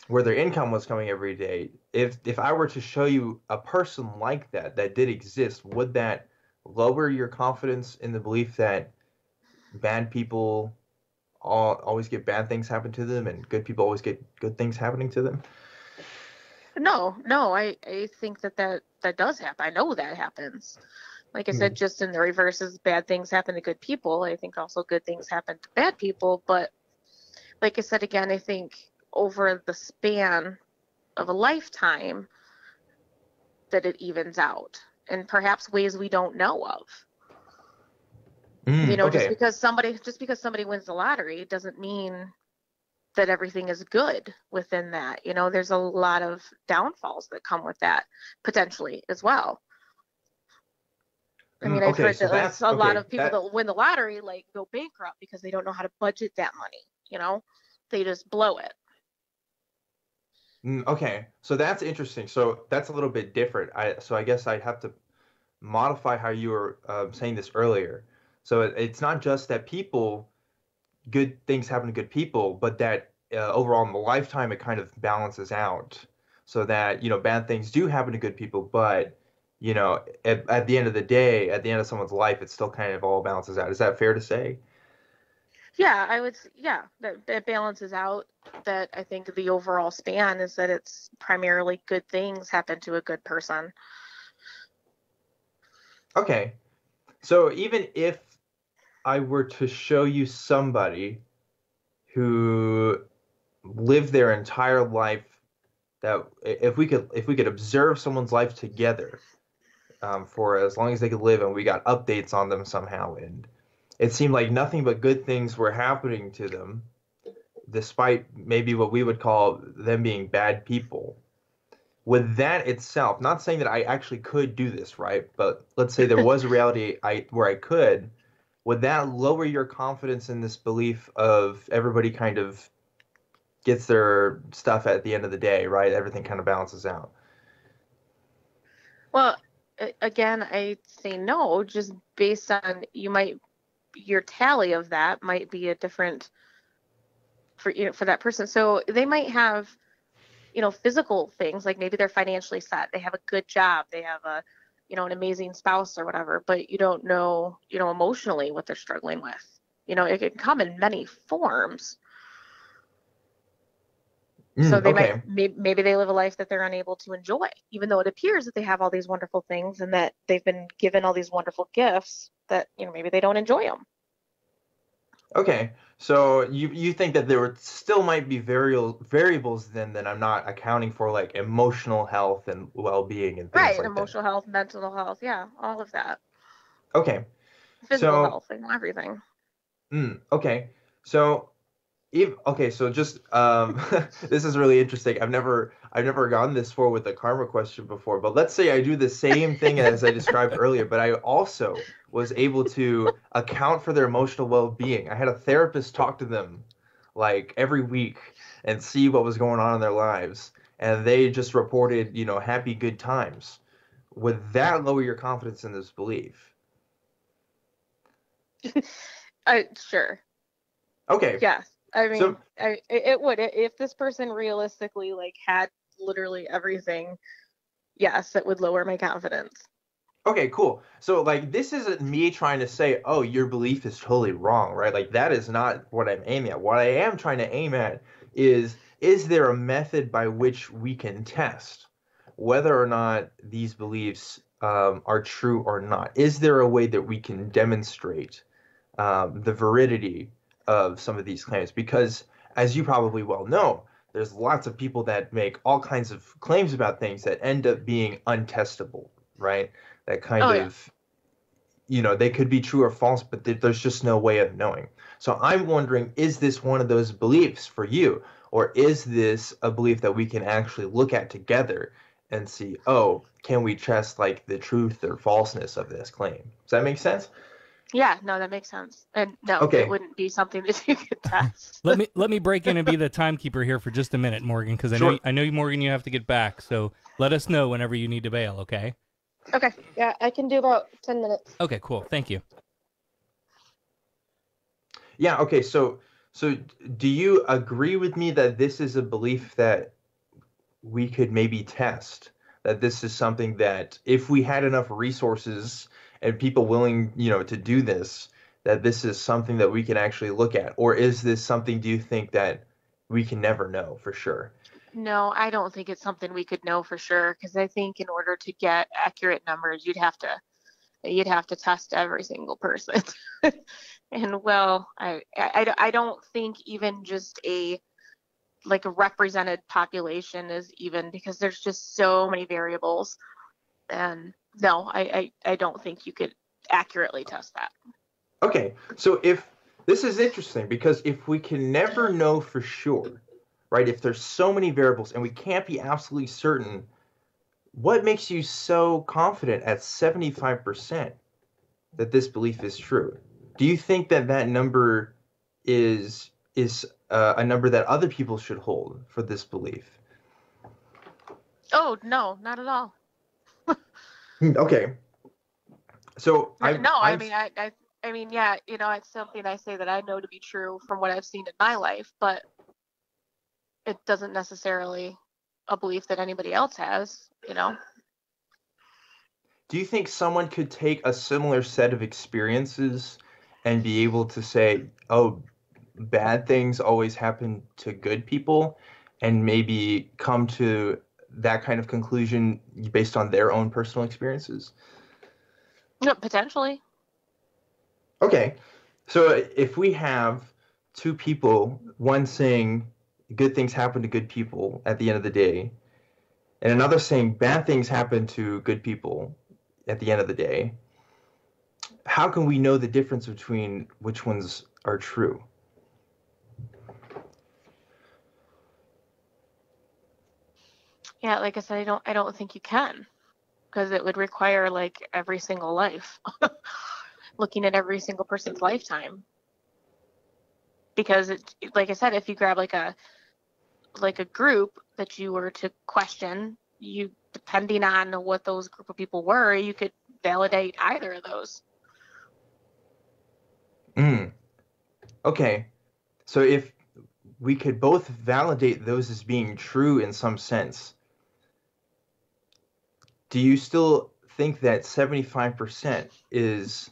Speaker 7: where their income was coming every day, if I were to show you a person like that did exist, would that lower your confidence in the belief that bad people always get bad things happen to them and good people always get good things happening to them?
Speaker 8: No, I think that does happen. I know that happens. Like I said, just in the reverse, is bad things happen to good people. I think also good things happen to bad people. But like I said, again, I think over the span of a lifetime that it evens out, and perhaps ways we don't know of.
Speaker 7: Okay.
Speaker 8: just because somebody wins the lottery doesn't mean that everything is good within that. There's a lot of downfalls that come with that potentially as well. I mean, I've heard that a lot of people that win the lottery go bankrupt because they don't know how to budget that money. They just blow it.
Speaker 7: Okay, so that's interesting. So that's a little bit different. I guess I'd have to modify how you were saying this earlier. So it's not just that good things happen to good people, but that overall in the lifetime it kind of balances out, so that bad things do happen to good people, but at the end of the day, at the end of someone's life, it still kind of all balances out. Is that fair to say?
Speaker 8: Yeah, I would. Yeah, that balances out. That I think the overall span is that it's primarily good things happen to a good person.
Speaker 7: Okay, so even if I were to show you somebody who lived their entire life, that if we could observe someone's life together for as long as they could live, and we got updates on them somehow, and it seemed like nothing but good things were happening to them, despite maybe what we would call them being bad people. Would that itself, not saying that I actually could do this, right? But let's say there was a reality where I could, would that lower your confidence in this belief of everybody kind of gets their stuff at the end of the day, right? Everything kind of balances out.
Speaker 8: Well, again, I say no, just based on your tally of that might be a different for that person. So they might have, physical things, like maybe they're financially set, they have a good job, they have an amazing spouse or whatever, but you don't know, emotionally what they're struggling with. It can come in many forms. So they might, maybe they live a life that they're unable to enjoy, even though it appears that they have all these wonderful things and that they've been given all these wonderful gifts, that, maybe they don't enjoy them.
Speaker 7: Okay, so you think that there still might be variables then that I'm not accounting for, like emotional health and well-being and things like that.
Speaker 8: Right, emotional health, mental health, yeah, all of that.
Speaker 7: Okay.
Speaker 8: Physical health and everything.
Speaker 7: Okay, so so just this is really interesting. I've never gone this far with the karma question before, but let's say I do the same thing as I described earlier, but I also was able to account for their emotional well-being. I had a therapist talk to them like every week and see what was going on in their lives, and they just reported, happy, good times. Would that lower your confidence in this belief?
Speaker 8: Sure.
Speaker 7: Okay.
Speaker 8: Yes. I mean, it would, if this person realistically had literally everything. Yes, it would lower my confidence.
Speaker 7: Okay, cool. So this isn't me trying to say, oh, your belief is totally wrong, right? That is not what I'm aiming at. What I am trying to aim at is there a method by which we can test whether or not these beliefs are true or not? Is there a way that we can demonstrate the validity of some of these claims? Because as you probably well know, there's lots of people that make all kinds of claims about things that end up being untestable, right? That kind of, they could be true or false, but there's just no way of knowing. So I'm wondering, is this one of those beliefs for you? Or is this a belief that we can actually look at together and see, oh, can we test the truth or falseness of this claim? Does that make sense?
Speaker 8: Yeah, no, that makes sense. And no, it wouldn't be something that you could test.
Speaker 3: Let me break in and be the timekeeper here for just a minute, Morgan, because I know, Morgan, you have to get back. So let us know whenever you need to bail, okay?
Speaker 8: Okay. Yeah, I can do about 10 minutes.
Speaker 3: Okay, cool. Thank you.
Speaker 7: Yeah. Okay. So So do you agree with me that this is a belief that we could maybe test? That this is something that if we had enough resources and people willing, to do this, that this is something that we can actually look at? Or is this something, do you think, that we can never know for sure?
Speaker 8: No, I don't think it's something we could know for sure, because I think in order to get accurate numbers, you'd have to test every single person. And well, I don't think even just a represented population is even, because there's just so many variables. And no, I don't think you could accurately test that.
Speaker 7: Okay, so if this is interesting, because if we can never know for sure, right? If there's so many variables and we can't be absolutely certain, what makes you so confident at 75% that this belief is true? Do you think that number is a number that other people should hold for this belief?
Speaker 8: Oh, no, not at all.
Speaker 7: Okay. So
Speaker 8: I mean, yeah, it's something I say that I know to be true from what I've seen in my life, but it doesn't necessarily a belief that anybody else has,
Speaker 7: Do you think someone could take a similar set of experiences and be able to say, oh, bad things always happen to good people, and maybe come to that kind of conclusion based on their own personal experiences?
Speaker 8: No, potentially.
Speaker 7: Okay, so if we have two people, one saying good things happen to good people at the end of the day, and another saying bad things happen to good people at the end of the day, how can we know the difference between which ones are true?
Speaker 8: Yeah, like I said, I don't think you can, because it would require every single life, looking at every single person's lifetime. Because like I said, if you grab a group that you were to question, you, depending on what those group of people were, you could validate either of those.
Speaker 7: Okay, so if we could both validate those as being true in some sense, do you still think that 75% is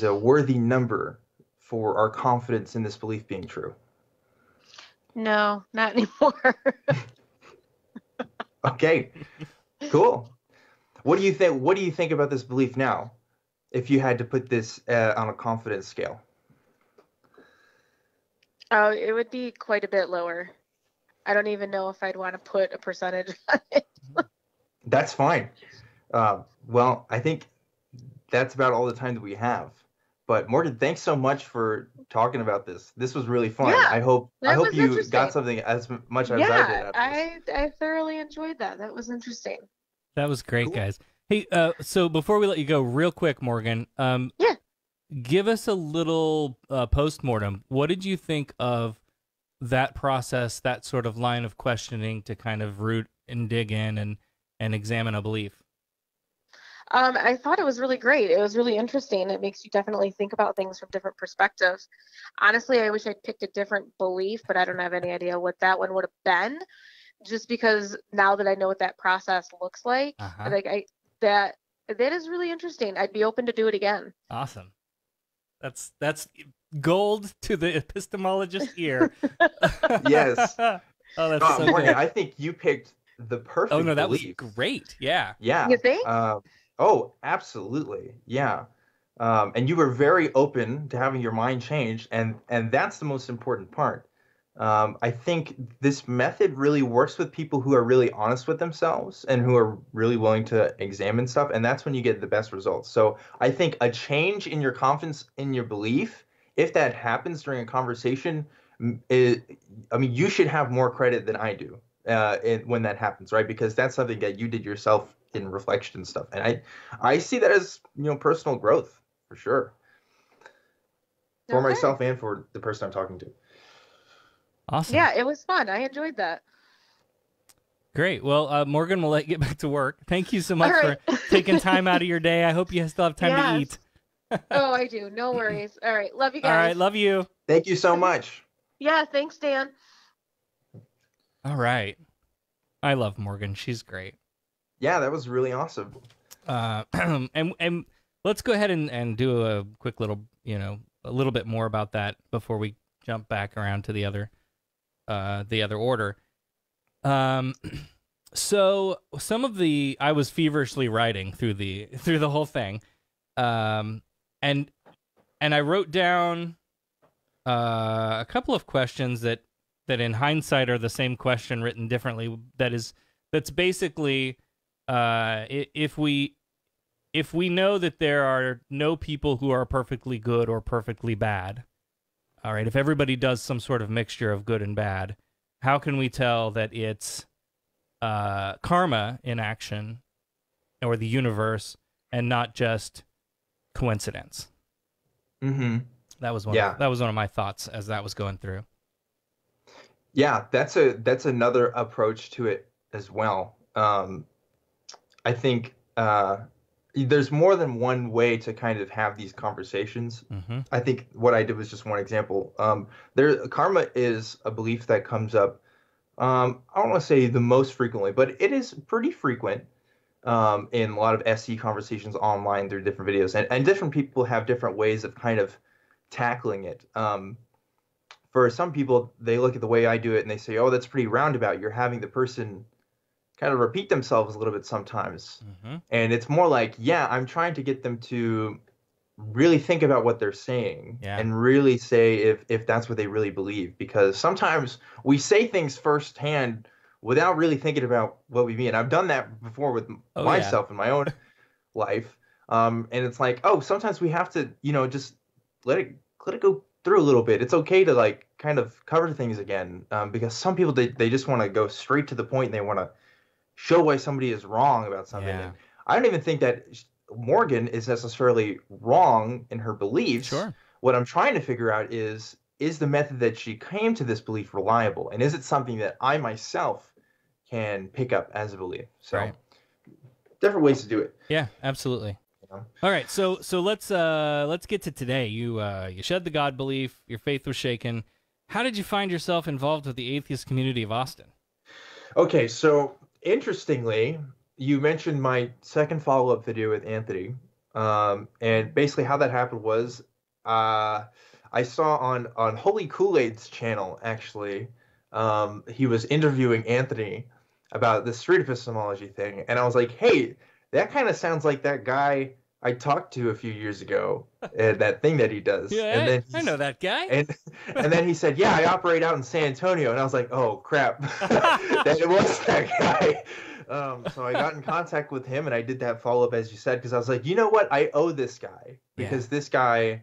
Speaker 7: a worthy number for our confidence in this belief being true?
Speaker 8: No, not anymore.
Speaker 7: Okay, cool. What do you think about this belief now, if you had to put this on a confidence scale?
Speaker 8: Oh, it would be quite a bit lower. I don't even know if I'd want to put a percentage on it.
Speaker 7: That's fine. Well, I think that's about all the time that we have. But Morgan, thanks so much for talking about this. This was really fun.
Speaker 8: Yeah,
Speaker 7: I hope you got something as much as I did out of this.
Speaker 8: I thoroughly enjoyed that. That was interesting.
Speaker 3: That was great, guys. Hey, so before we let you go, real quick, Morgan, give us a little post-mortem. What did you think of that process, that sort of line of questioning to kind of root and dig in and examine a belief?
Speaker 8: I thought it was really great. It was really interesting. It makes you definitely think about things from different perspectives. Honestly, I wish I'd picked a different belief, but I don't have any idea what that one would have been. Just because now that I know what that process looks like, that is really interesting. I'd be open to do it again.
Speaker 3: Awesome. That's gold to the epistemologist ear.
Speaker 7: Yes.
Speaker 3: Oh, that's so
Speaker 7: Morgan,
Speaker 3: good.
Speaker 7: I think you picked the perfect
Speaker 3: Oh no, that
Speaker 7: belief.
Speaker 3: was great. Yeah.
Speaker 7: Yeah.
Speaker 8: You think?
Speaker 7: Oh, absolutely. Yeah. And you were very open to having your mind changed, and that's the most important part. I think this method really works with people who are really honest with themselves and who are really willing to examine stuff, and that's when you get the best results. So I think a change in your confidence in your belief, if that happens during a conversation, you should have more credit than I do when that happens, right? Because that's something that you did yourself in reflection and stuff, and I see that as personal growth for sure, for myself and for the person I'm talking to.
Speaker 3: Awesome.
Speaker 8: Yeah, it was fun. I enjoyed that.
Speaker 3: Great. Well, Morgan, we'll let you get back to work. Thank you so much for taking time out of your day. I hope you still have time to eat.
Speaker 8: Oh, I do. No worries. All right. Love you guys.
Speaker 3: All right. Love you.
Speaker 7: Thank you so much.
Speaker 8: Yeah, thanks, Dan.
Speaker 3: All right. I love Morgan. She's great.
Speaker 7: Yeah, that was really awesome.
Speaker 3: And let's go ahead and do a quick little, a little bit more about that before we jump back around to the other order. So some of I was feverishly writing through the whole thing, and I wrote down a couple of questions that in hindsight are the same question written differently. That's basically if we know that there are no people who are perfectly good or perfectly bad, all right, if everybody does some sort of mixture of good and bad, how can we tell that it's karma in action or the universe and not just coincidence?
Speaker 7: Mm-hmm.
Speaker 3: That was one of my thoughts as that was going through.
Speaker 7: Yeah, that's another approach to it as well. I think there's more than one way to kind of have these conversations.
Speaker 3: Mm-hmm.
Speaker 7: I think what I did was just one example. Karma is a belief that comes up, I don't want to say the most frequently, but it is pretty frequent in a lot of SE conversations online through different videos. And different people have different ways of kind of tackling it. For some people, they look at the way I do it and they say, oh, that's pretty roundabout. You're having the person kind of repeat themselves a little bit sometimes.
Speaker 3: Mm-hmm.
Speaker 7: And it's more like, yeah, I'm trying to get them to really think about what they're saying and really say if that's what they really believe. Because sometimes we say things firsthand without really thinking about what we mean. I've done that before with myself in my own life. And it's like, oh, sometimes we have to, just let it go through a little bit. It's okay to like kind of cover things again, because some people, they just want to go straight to the point and they want to show why somebody is wrong about something.
Speaker 3: Yeah.
Speaker 7: And I don't even think that Morgan is necessarily wrong in her beliefs.
Speaker 3: Sure.
Speaker 7: What I'm trying to figure out is the method that she came to this belief reliable? And is it something that I myself can pick up as a belief? So different ways to do it.
Speaker 3: Yeah, absolutely. All right, so let's get to today. You shed the God belief, your faith was shaken. How did you find yourself involved with the atheist community of Austin?
Speaker 7: Okay, so interestingly, you mentioned my second follow-up video with Anthony, and basically how that happened was I saw on Holy Kool-Aid's channel, actually, he was interviewing Anthony about the street epistemology thing, and I was like, hey, that kind of sounds like that guy I talked to a few years ago, and that thing that he does.
Speaker 3: Yeah,
Speaker 7: and then
Speaker 3: I know that guy.
Speaker 7: And then he said, yeah, I operate out in San Antonio. And I was like, oh, crap. That it was that guy. So I got in contact with him, and I did that follow-up, as you said, because I was like, you know what? I owe this guy. Because this guy,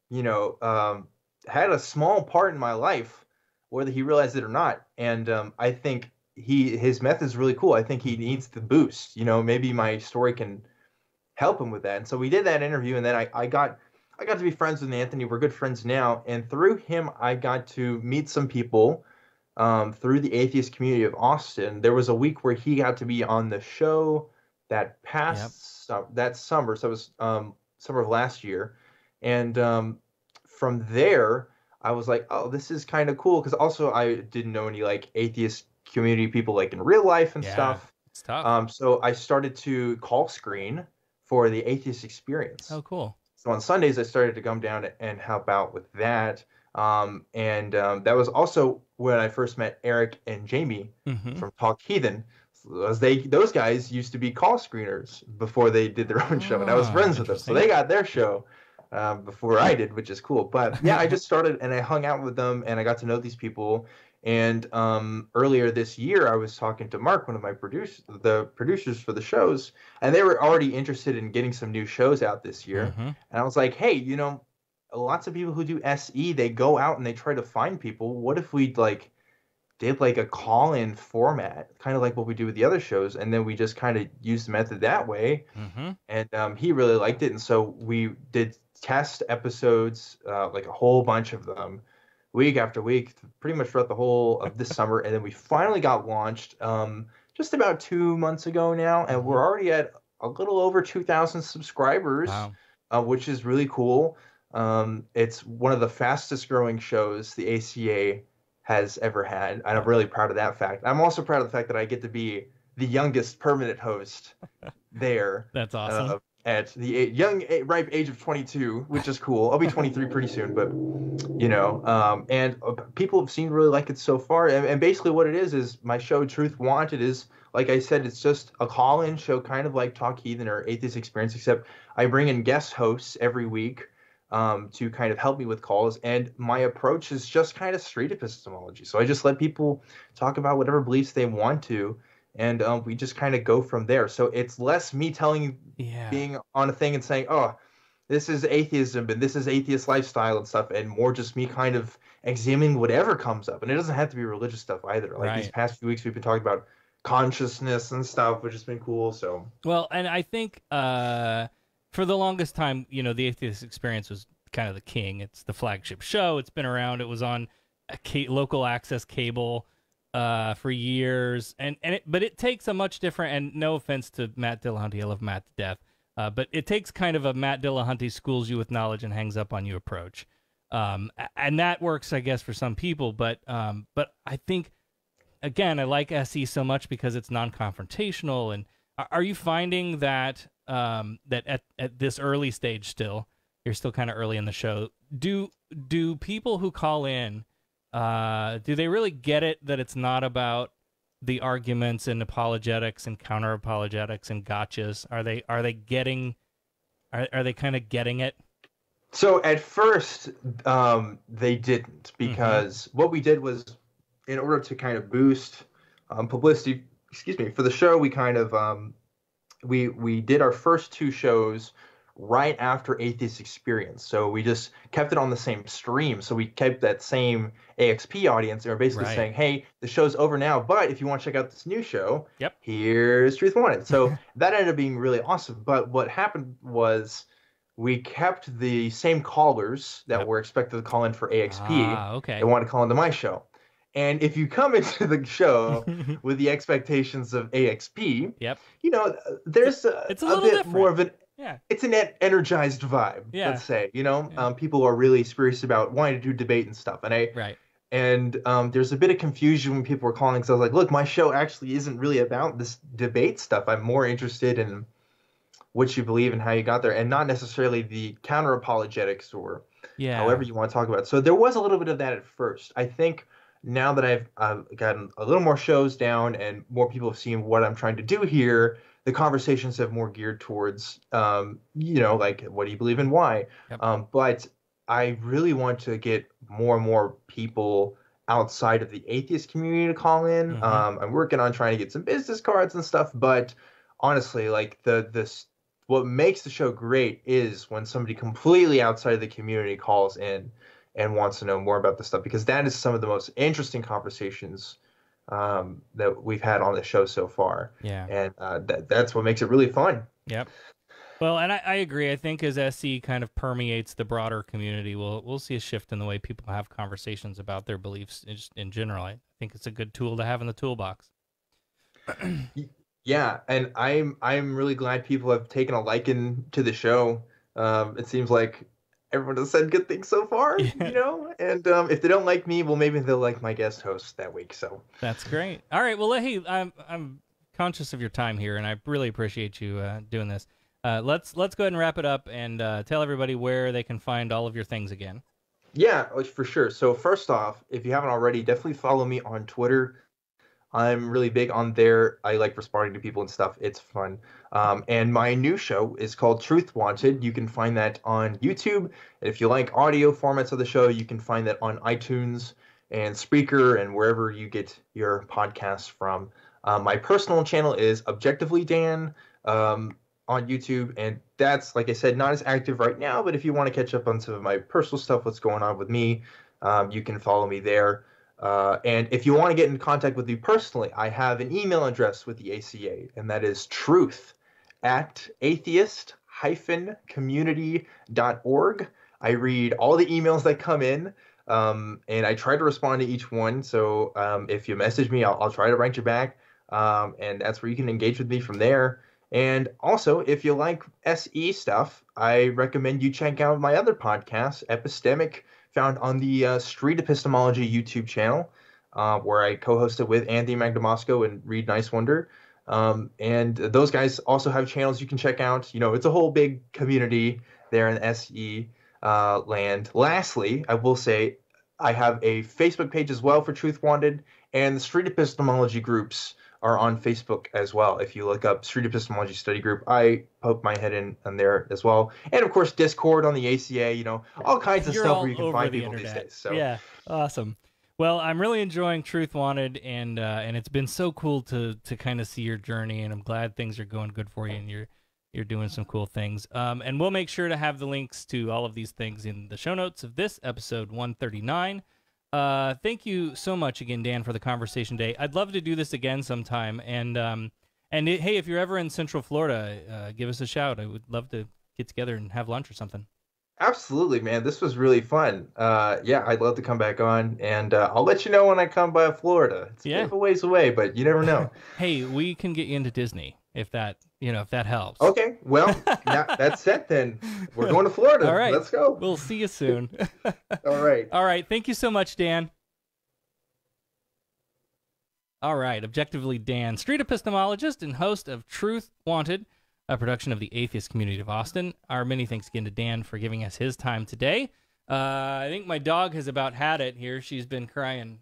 Speaker 7: had a small part in my life, whether he realized it or not. And I think his method is really cool. I think he needs the boost. Maybe my story can help him with that. And so we did that interview, and then I got to be friends with Anthony. We're good friends now. And through him, I got to meet some people through the atheist community of Austin. There was a week where he got to be on the show that that summer. So it was summer of last year. And from there, I was like, oh, this is kind of cool. Because also I didn't know any like atheist community people like in real life and stuff.
Speaker 3: It's tough.
Speaker 7: So I started to call screen for the atheist experience.
Speaker 3: Oh, cool.
Speaker 7: So on Sundays, I started to come down and help out with that. And that was also when I first met Eric and Jamie from Talk Heathen. Those guys used to be call screeners before they did their own show, and I was friends with them. So they got their show before I did, which is cool. But yeah, I just started and I hung out with them, and I got to know these people. And earlier this year, I was talking to Mark, one of my producers for the shows, and they were already interested in getting some new shows out this year. And I was like, hey, lots of people who do SE, they go out and they try to find people. What if we did a call-in format, kind of like what we do with the other shows, and then we just kind of use the method that way. And he really liked it, and so we did test episodes, like a whole bunch of them, week after week, pretty much throughout the whole of this summer. And then we finally got launched just about 2 months ago now, and we're already at a little over 2,000 subscribers.
Speaker 3: Wow.
Speaker 7: Which is really cool. It's one of the fastest growing shows the ACA has ever had, and I'm really proud of that fact. I'm also proud of the fact that I get to be the youngest permanent host there.
Speaker 3: That's awesome.
Speaker 7: At the ripe age of 22, which is cool. I'll be 23 pretty soon, but and people have seemed to really like it so far. And basically what it is my show Truth Wanted is, like I said, it's just a call-in show, kind of like Talk Heathen or Atheist Experience, except I bring in guest hosts every week to kind of help me with calls. And my approach is just kind of street epistemology. So I just let people talk about whatever beliefs they want to. And we just kind of go from there. So it's less me being on a thing and saying, oh, this is atheism and this is atheist lifestyle and stuff, and more just me kind of examining whatever comes up. And it doesn't have to be religious stuff either. Like these past few weeks, we've been talking about consciousness and stuff, which has been cool. So
Speaker 3: well, and I think for the longest time, the Atheist Experience was kind of the king. It's the flagship show. It's been around. It was on local access cable for years, but it takes a much different, and no offense to Matt Dillahunty, I love Matt to death, but it takes kind of a Matt Dillahunty schools you with knowledge and hangs up on you approach, and that works, I guess, for some people, but I think, again, I like SE so much because it's non-confrontational. And are you finding that that at this early stage still, you're still kind of early in the show, do people who call in, do they really get it that it's not about the arguments and apologetics and counter apologetics and gotchas? Are they kind of getting it?
Speaker 7: So at first, they didn't, because what we did was, in order to kind of boost publicity, for the show, we kind of we did our first two shows right after Atheist Experience. So we just kept it on the same stream. So we kept that same AXP audience, and we're basically saying, hey, the show's over now, but if you want to check out this new show, here's Truth Wanted. So that ended up being really awesome. But what happened was we kept the same callers that were expected to call in for AXP. They wanted to call into my show. And if you come into the show with the expectations of AXP, there's
Speaker 3: it's a
Speaker 7: bit
Speaker 3: different.
Speaker 7: more of an it's an energized vibe. Let's say, people are really serious about wanting to do debate and stuff. And there's a bit of confusion when people were calling, because I was like, look, my show actually isn't really about this debate stuff. I'm more interested in what you believe and how you got there, and not necessarily the counter apologetics or however you want to talk about it. So there was a little bit of that at first. I think now that I've gotten a little more shows down and more people have seen what I'm trying to do here, the conversations have more geared towards, like, what do you believe and why? But I really want to get more and more people outside of the atheist community to call in. I'm working on trying to get some business cards and stuff, but honestly, like what makes the show great is when somebody completely outside of the community calls in and wants to know more about this stuff, because that is some of the most interesting conversations that we've had on the show so far. And that's what makes it really fun.
Speaker 3: Well, and I agree. I think as SC kind of permeates the broader community, we'll see a shift in the way people have conversations about their beliefs in general. I think it's a good tool to have in the toolbox.
Speaker 7: Yeah, and I'm really glad people have taken a liking to the show. It seems like everyone has said good things so far, and if they don't like me, well, maybe they'll like my guest host that week. So
Speaker 3: that's great. All right, well, hey, I'm conscious of your time here, and I really appreciate you doing this. Let's go ahead and wrap it up, and tell everybody where they can find all of your things again.
Speaker 7: Yeah, for sure. So first off, if you haven't already, definitely follow me on Twitter. I'm really big on there. I like responding to people and stuff. It's fun. And my new show is called Truth Wanted. You can find that on YouTube. And if you like audio formats of the show, you can find that on iTunes and Spreaker and wherever you get your podcasts from. My personal channel is Objectively Dan on YouTube. And that's, like I said, not as active right now. But if you want to catch up on some of my personal stuff, what's going on with me, you can follow me there. And if you want to get in contact with me personally, I have an email address with the ACA, and that is truth@atheist-community.org. I read all the emails that come in, and I try to respond to each one. So if you message me, I'll try to write you back, and that's where you can engage with me from there. And also, if you like SE stuff, I recommend you check out my other podcast, Epistemic, found on the Street Epistemology YouTube channel, where I co-hosted with Andy Magdamasco and Reed Nicewonder. And those guys also have channels you can check out. You know, it's a whole big community there in SE land. Lastly, I will say I have a Facebook page as well for Truth Wanted, and the Street Epistemology groups are on Facebook as well. If you look up Street Epistemology Study Group, I poke my head in there as well. And of course, Discord on the ACA, you know, all kinds of stuff where you can find people these days. So
Speaker 3: yeah, awesome. Well, I'm really enjoying Truth Wanted, and it's been so cool to kind of see your journey, and I'm glad things are going good for you, and you're doing some cool things. And we'll make sure to have the links to all of these things in the show notes of this episode 139. Thank you so much again, Dan, for the conversation today. I'd love to do this again sometime, and hey, if you're ever in Central Florida, give us a shout. I would love to get together and have lunch or something.
Speaker 7: Absolutely, man. This was really fun. Yeah, I'd love to come back on, and I'll let you know when I come by Florida. It's a bit of a ways away, but you never know.
Speaker 3: Hey, we can get you into Disney if that helps.
Speaker 7: Okay, well, that's set then. We're going to Florida.
Speaker 3: All right,
Speaker 7: let's go.
Speaker 3: We'll see you soon.
Speaker 7: All right.
Speaker 3: Thank you so much, Dan. All right, Objectively Dan, street epistemologist and host of Truth Wanted, a production of the Atheist Community of Austin. Our many thanks again to Dan for giving us his time today. I think my dog has about had it here. She's been crying.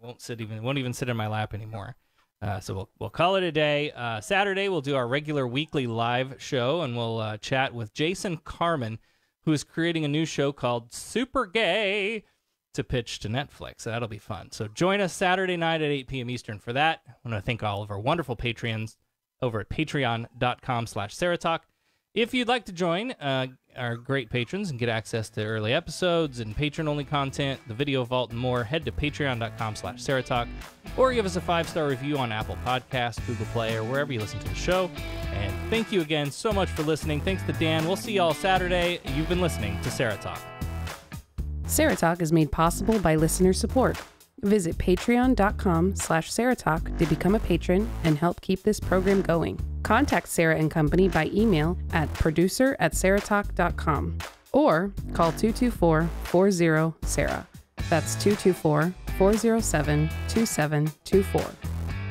Speaker 3: Won't even sit in my lap anymore. So we'll call it a day. Saturday we'll do our regular weekly live show, and we'll chat with Jason Carmen, who is creating a new show called Super Gay to pitch to Netflix. So that'll be fun. So join us Saturday night at 8 p.m. Eastern for that. I want to thank all of our wonderful Patreons over at patreon.com/SarahTalk. If you'd like to join our great patrons and get access to early episodes and patron-only content, the video vault, and more, head to patreon.com/SarahTalk, or give us a 5-star review on Apple Podcasts, Google Play, or wherever you listen to the show. And thank you again so much for listening. Thanks to Dan. We'll see you all Saturday. You've been listening to Sarah Talk.
Speaker 1: Sarah Talk is made possible by listener support. Visit patreon.com/SarahTalk to become a patron and help keep this program going. Contact Sarah and Company by email at producer@sarahtalk.com or call 224-40-SARAH. That's 224-407-2724.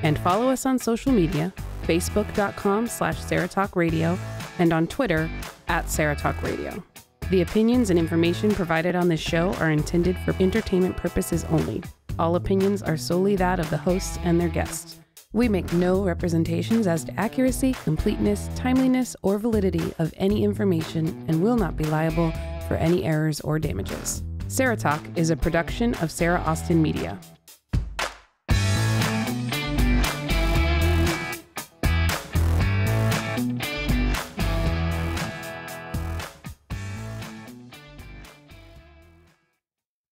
Speaker 1: And follow us on social media, facebook.com/SarahTalkRadio, and on Twitter @SarahTalkRadio. The opinions and information provided on this show are intended for entertainment purposes only. All opinions are solely that of the hosts and their guests. We make no representations as to accuracy, completeness, timeliness, or validity of any information and will not be liable for any errors or damages. Sarah Talk is a production of Sarah Austin Media.